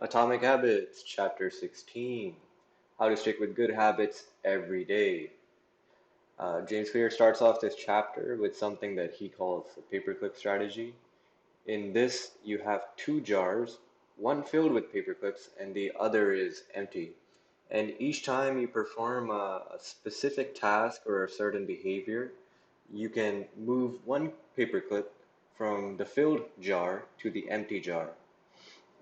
Atomic Habits, Chapter 16. How to stick with good habits every day. James Clear starts off this chapter with something that he calls the paperclip strategy. In this, you have two jars, one filled with paperclips and the other is empty. And each time you perform a specific task or a certain behavior, you can move one paperclip from the filled jar to the empty jar.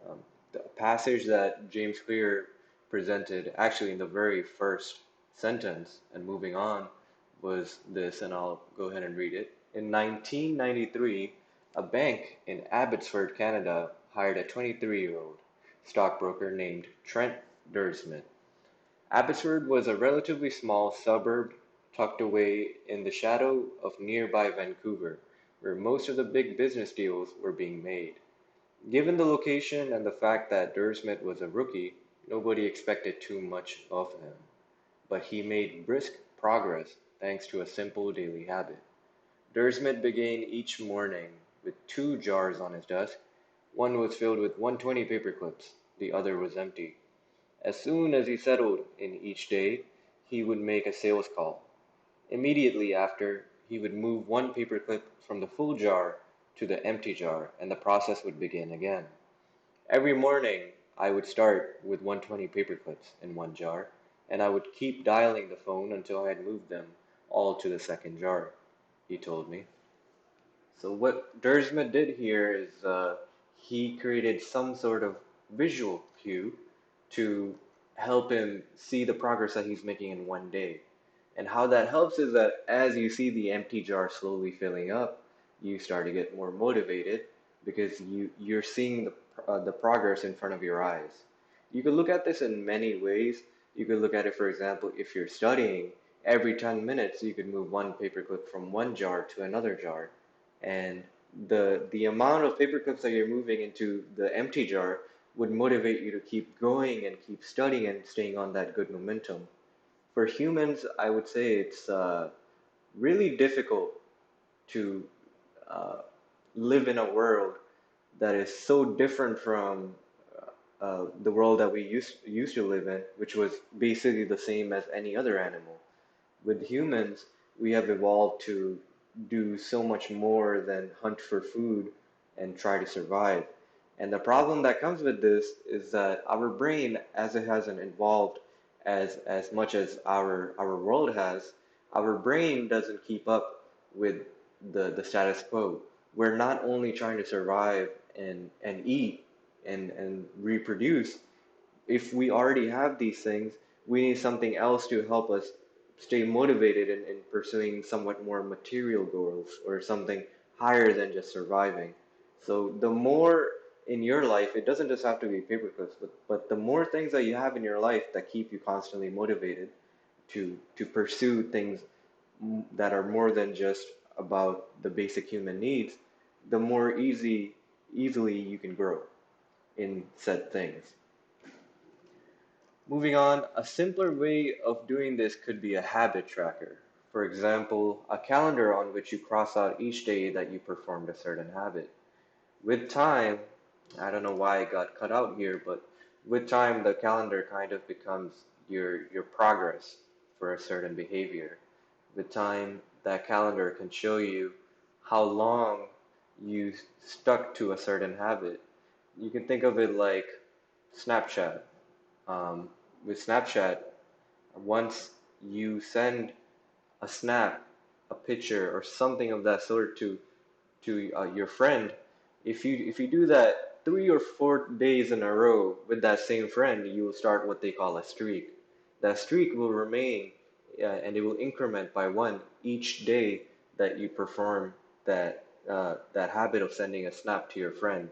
Um, the passage that James Clear presented, actually in the very first sentence and moving on, was this, and I'll go ahead and read it. In 1993, a bank in Abbotsford, Canada, hired a 23-year-old stockbroker named Trent Dursmith. Abbotsford was a relatively small suburb tucked away in the shadow of nearby Vancouver, where most of the big business deals were being made. Given the location and the fact that Dursmith was a rookie, nobody expected too much of him. But he made brisk progress thanks to a simple daily habit. Dursmith began each morning with two jars on his desk. One was filled with 120 paper clips, the other was empty. As soon as he settled in each day, he would make a sales call. Immediately after, he would move one paperclip from the full jar to the empty jar, and the process would begin again. Every morning, I would start with 120 paperclips in one jar, and I would keep dialing the phone until I had moved them all to the second jar, he told me. So what Dersma did here is he created some sort of visual cue to help him see the progress that he's making in one day. And how that helps is that as you see the empty jar slowly filling up, you start to get more motivated because you're seeing the progress in front of your eyes. You could look at this in many ways. You could look at it, for example, if you're studying, every 10 minutes you could move one paperclip from one jar to another jar. And the amount of paper clips that you're moving into the empty jar would motivate you to keep going and keep studying and staying on that good momentum. For humans, I would say it's really difficult to uh, live in a world that is so different from the world that we used to live in, which was basically the same as any other animal. With humans, we have evolved to do so much more than hunt for food and try to survive. And the problem that comes with this is that our brain, as it hasn't evolved as much as our world has, our brain doesn't keep up with the status quo. We're not only trying to survive and eat and reproduce, if we already have these things, we need something else to help us stay motivated in pursuing somewhat more material goals or something higher than just surviving. So the more in your life, it doesn't just have to be paperclips, but the more things that you have in your life that keep you constantly motivated to pursue things that are more than just about the basic human needs, the more easily you can grow in said things. Moving on, a simpler way of doing this could be a habit tracker. For example, a calendar on which you cross out each day that you performed a certain habit. With time, I don't know why it got cut out here, but with time, the calendar kind of becomes your progress for a certain behavior. With time, that calendar can show you how long you stuck to a certain habit. You can think of it like Snapchat. Um, with Snapchat, once you send a snap, a picture, or something of that sort to your friend, if you do that 3 or 4 days in a row with that same friend, you will start what they call a streak. That streak will remain and it will increment by one each day that you perform that habit of sending a snap to your friend.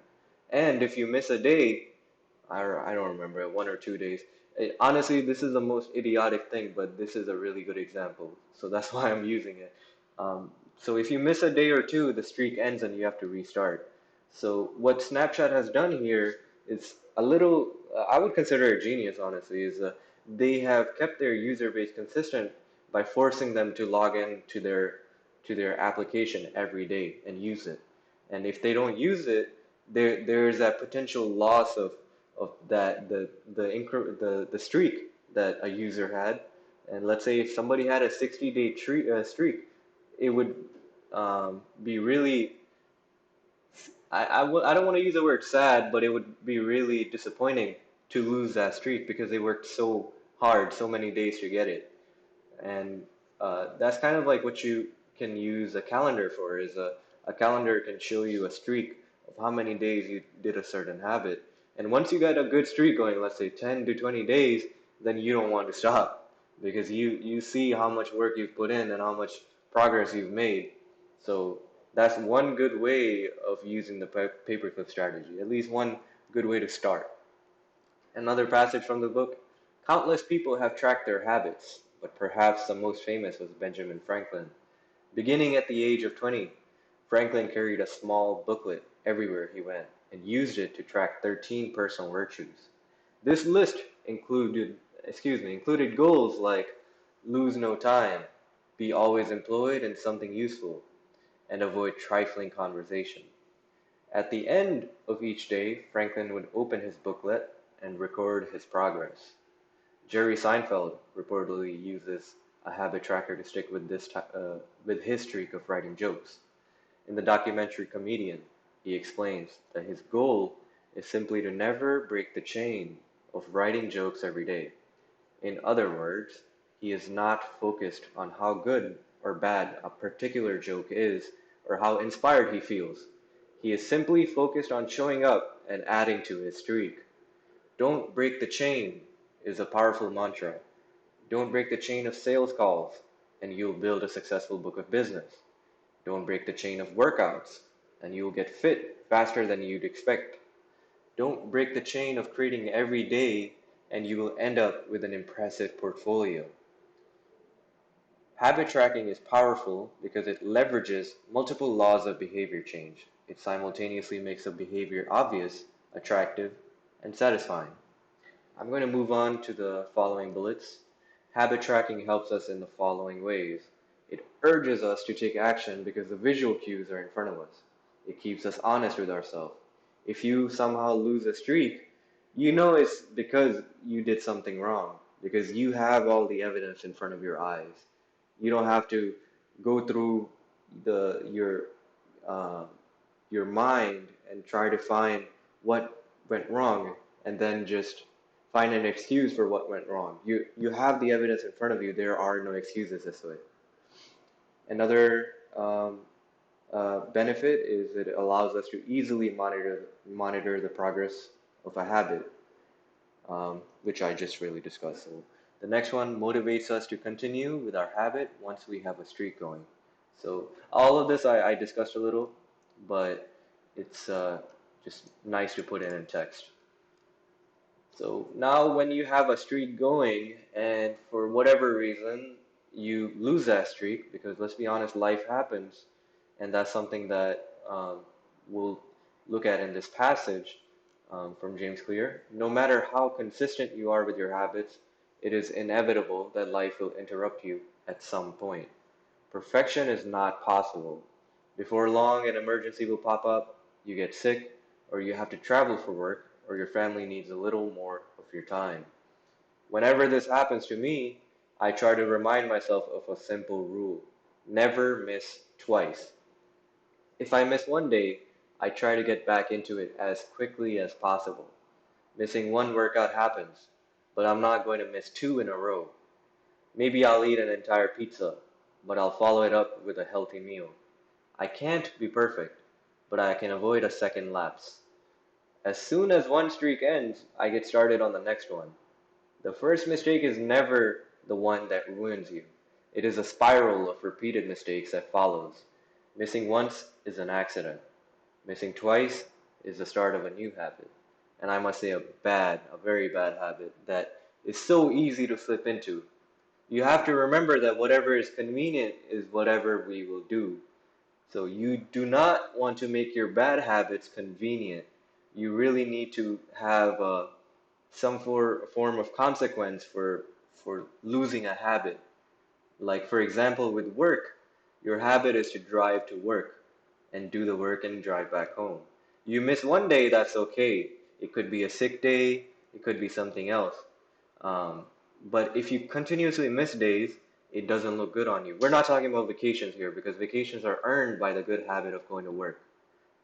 And if you miss a day, I don't remember, 1 or 2 days. Honestly, this is the most idiotic thing, but this is a really good example. So that's why I'm using it. So if you miss a day or two, the streak ends and you have to restart. So what Snapchat has done here is a little, I would consider it genius, honestly, is they have kept their user base consistent by forcing them to log in to their application every day and use it. And if they don't use it, there's that potential loss of that the streak that a user had. And let's say if somebody had a 60-day streak, it would be really I don't want to use the word sad, but it would be really disappointing to lose that streak because they worked so hard, so many days to get it. And that's kind of like what you can use a calendar for, is a calendar can show you a streak of how many days you did a certain habit. And once you got a good streak going, let's say 10 to 20 days, then you don't want to stop because you see how much work you've put in and how much progress you've made. So that's one good way of using the paperclip strategy, at least one good way to start. Another passage from the book: countless people have tracked their habits, but perhaps the most famous was Benjamin Franklin. Beginning at the age of 20, Franklin carried a small booklet everywhere he went and used it to track 13 personal virtues. This list included goals like lose no time, be always employed in something useful, and avoid trifling conversation. At the end of each day, Franklin would open his booklet and record his progress. Jerry Seinfeld reportedly uses a habit tracker to stick with with his streak of writing jokes. In the documentary Comedian, he explains that his goal is simply to never break the chain of writing jokes every day. In other words, he is not focused on how good or bad a particular joke is or how inspired he feels. He is simply focused on showing up and adding to his streak. Don't break the chain is a powerful mantra. Don't break the chain of sales calls, and you'll build a successful book of business. Don't break the chain of workouts, and you'll get fit faster than you'd expect. Don't break the chain of creating every day, and you will end up with an impressive portfolio. Habit tracking is powerful because it leverages multiple laws of behavior change. It simultaneously makes a behavior obvious, attractive, and satisfying. I'm going to move on to the following bullets. Habit tracking helps us in the following ways. It urges us to take action because the visual cues are in front of us. It keeps us honest with ourselves. If you somehow lose a streak, you know it's because you did something wrong, because you have all the evidence in front of your eyes. You don't have to go through the uh, your mind and try to find what went wrong and then just find an excuse for what went wrong. You have the evidence in front of you. There are no excuses this way. Another benefit is that it allows us to easily monitor the progress of a habit, which I just really discussed. So the next one motivates us to continue with our habit once we have a streak going. So all of this I discussed a little, but it's just nice to put in text. So now when you have a streak going and for whatever reason you lose that streak, because let's be honest, life happens, and that's something that we'll look at in this passage from James Clear. No matter how consistent you are with your habits, it is inevitable that life will interrupt you at some point. Perfection is not possible. Before long, an emergency will pop up, you get sick, or you have to travel for work, or your family needs a little more of your time. Whenever this happens to me, I try to remind myself of a simple rule: never miss twice. If I miss one day, I try to get back into it as quickly as possible. Missing one workout happens, but I'm not going to miss two in a row. Maybe I'll eat an entire pizza, but I'll follow it up with a healthy meal. I can't be perfect, but I can avoid a second lapse. As soon as one streak ends, I get started on the next one. The first mistake is never the one that ruins you. It is a spiral of repeated mistakes that follows. Missing once is an accident. Missing twice is the start of a new habit. And I must say a very bad habit that is so easy to slip into. You have to remember that whatever is convenient is whatever we will do. So you do not want to make your bad habits convenient. You really need to have some form of consequence for losing a habit. Like, for example, with work, your habit is to drive to work and do the work and drive back home. You miss one day, that's okay. It could be a sick day. It could be something else. Um, but if you continuously miss days, it doesn't look good on you. We're not talking about vacations here because vacations are earned by the good habit of going to work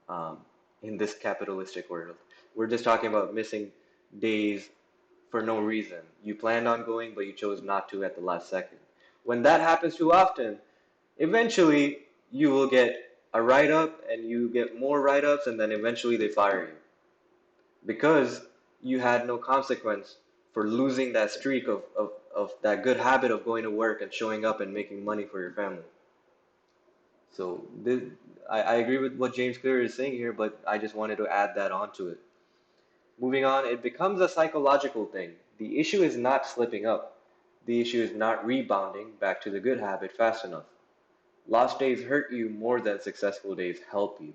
um, in this capitalistic world. We're just talking about missing days for no reason. You planned on going, but you chose not to at the last second. When that happens too often, eventually you will get a write up and you get more write ups, and then eventually they fire you because you had no consequence for losing that streak of that good habit of going to work and showing up and making money for your family. So I agree with what James Clear is saying here, but I just wanted to add that onto it. Moving on, it becomes a psychological thing. The issue is not slipping up. The issue is not rebounding back to the good habit fast enough. Lost days hurt you more than successful days help you.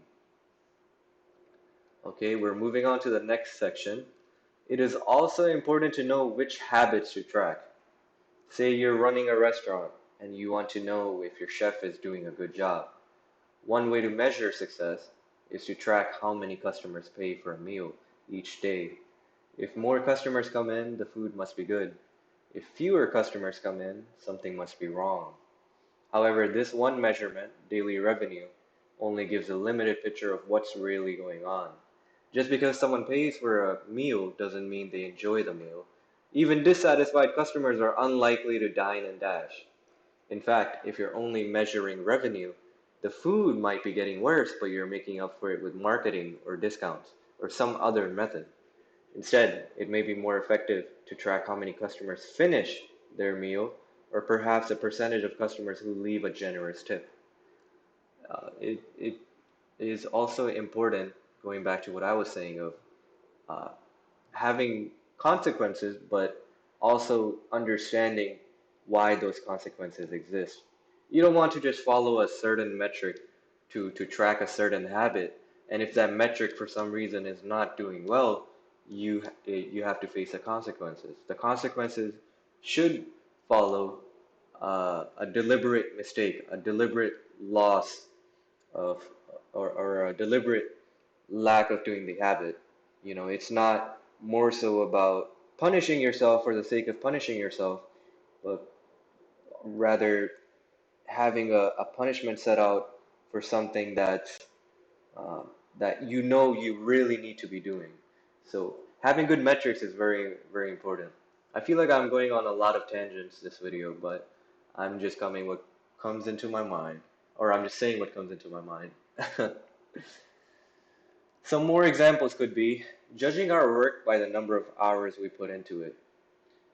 Okay, we're moving on to the next section. It is also important to know which habits to track. Say you're running a restaurant and you want to know if your chef is doing a good job. One way to measure success is to track how many customers pay for a meal each day. If more customers come in, the food must be good. If fewer customers come in, something must be wrong. However, this one measurement, daily revenue, only gives a limited picture of what's really going on. Just because someone pays for a meal doesn't mean they enjoy the meal. Even dissatisfied customers are unlikely to dine and dash. In fact, if you're only measuring revenue, the food might be getting worse, but you're making up for it with marketing or discounts or some other method. Instead, it may be more effective to track how many customers finish their meal or perhaps a percentage of customers who leave a generous tip. It is also important, going back to what I was saying, of uh, having consequences, but also understanding why those consequences exist. You don't want to just follow a certain metric to track a certain habit, and if that metric for some reason is not doing well, you have to face the consequences. The consequences should follow a deliberate mistake, a deliberate loss of, or a deliberate lack of doing the habit. You know, it's not more so about punishing yourself for the sake of punishing yourself, but rather having a punishment set out for something uh, that you know you really need to be doing. So having good metrics is very, very important. I feel like I'm going on a lot of tangents this video, but I'm just coming what comes into my mind, or I'm just saying what comes into my mind. Some more examples could be judging our work by the number of hours we put into it.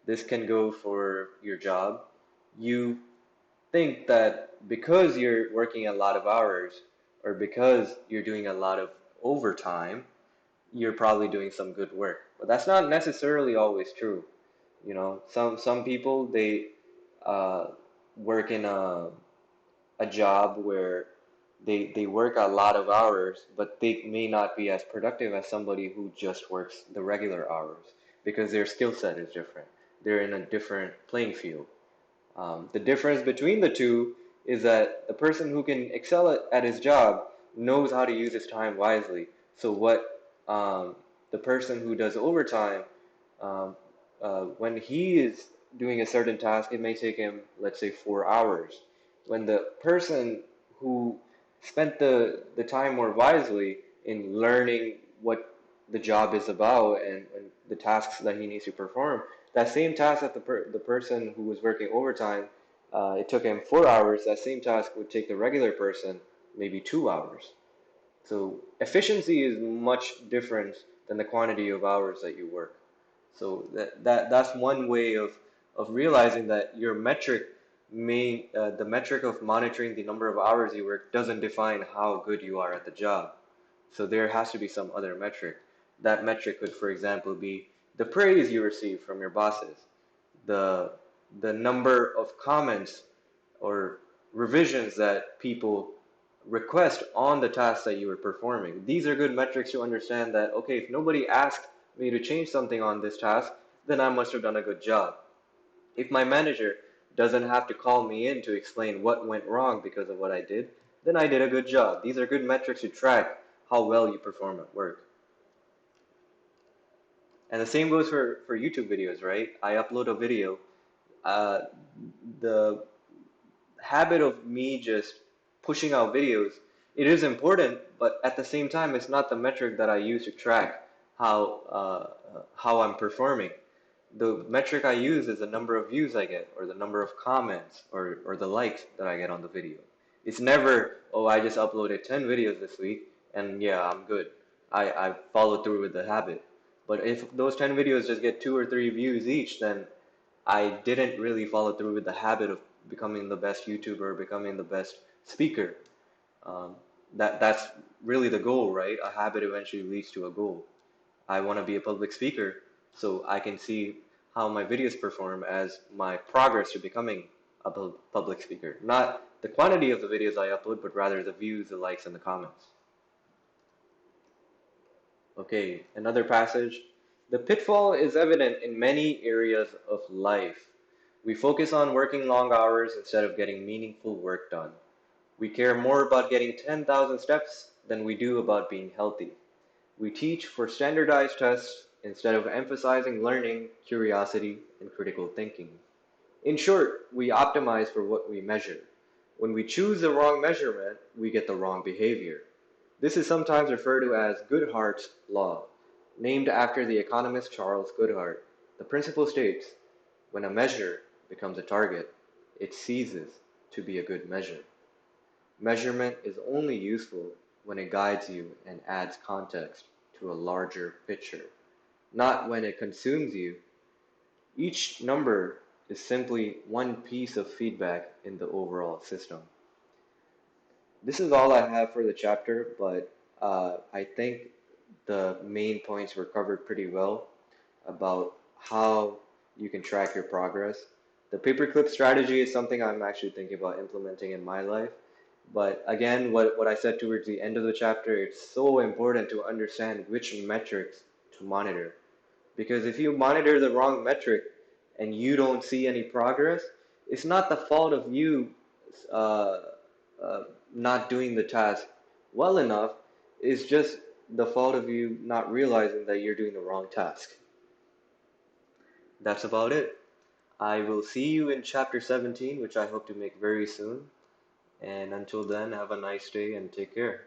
This can go for your job. You think that because you're working a lot of hours or because you're doing a lot of overtime, you're probably doing some good work. But that's not necessarily always true. You know, some people they uh, work in a job where they work a lot of hours, but they may not be as productive as somebody who just works the regular hours because their skill set is different. They're in a different playing field. The difference between the two is that the person who can excel at his job knows how to use his time wisely. So what the person who does overtime, um, when he is doing a certain task, it may take him, let's say, 4 hours. When the person who spent the time more wisely in learning what the job is about and the tasks that he needs to perform, that same task that the person who was working overtime, it took him 4 hours, that same task would take the regular person maybe 2 hours. So efficiency is much different than the quantity of hours that you work. So that's one way of realizing that your metric the metric of monitoring the number of hours you work doesn't define how good you are at the job. So there has to be some other metric. That metric could, for example, be the praise you receive from your bosses, the the number of comments or revisions that people request on the tasks that you are performing. These are good metrics to understand that, okay, if nobody asked me to change something on this task, then I must have done a good job. If my manager doesn't have to call me in to explain what went wrong because of what I did, then I did a good job. These are good metrics to track how well you perform at work. And the same goes for YouTube videos, right? I upload a video. Uh, the habit of me just pushing out videos, it is important, but at the same time, it's not the metric that I use to track how I'm performing. The metric I use is the number of views I get, or the number of comments, or the likes that I get on the video. It's never, oh, I just uploaded 10 videos this week, and yeah, I'm good. I followed through with the habit. But if those 10 videos just get 2 or 3 views each, then I didn't really follow through with the habit of becoming the best YouTuber, becoming the best speaker. Um, that's really the goal, right? A habit eventually leads to a goal. I want to be a public speaker so I can see how my videos perform as my progress to becoming a public speaker. Not the quantity of the videos I upload, but rather the views, the likes, and the comments. Okay, another passage. The pitfall is evident in many areas of life. We focus on working long hours instead of getting meaningful work done. We care more about getting 10,000 steps than we do about being healthy. We teach for standardized tests instead of emphasizing learning, curiosity, and critical thinking. In short, we optimize for what we measure. When we choose the wrong measurement, we get the wrong behavior. This is sometimes referred to as Goodhart's law, named after the economist Charles Goodhart. The principle states, when a measure becomes a target, it ceases to be a good measure. Measurement is only useful when it guides you and adds context to a larger picture, not when it consumes you. Each number is simply one piece of feedback in the overall system. This is all I have for the chapter, but I think the main points were covered pretty well about how you can track your progress. The paperclip strategy is something I'm actually thinking about implementing in my life. But again, what I said towards the end of the chapter, it's so important to understand which metrics to monitor. Because if you monitor the wrong metric and you don't see any progress, it's not the fault of you uh, uh, not doing the task well enough. It's just the fault of you not realizing that you're doing the wrong task. That's about it. I will see you in chapter 17, which I hope to make very soon. And until then, have a nice day and take care.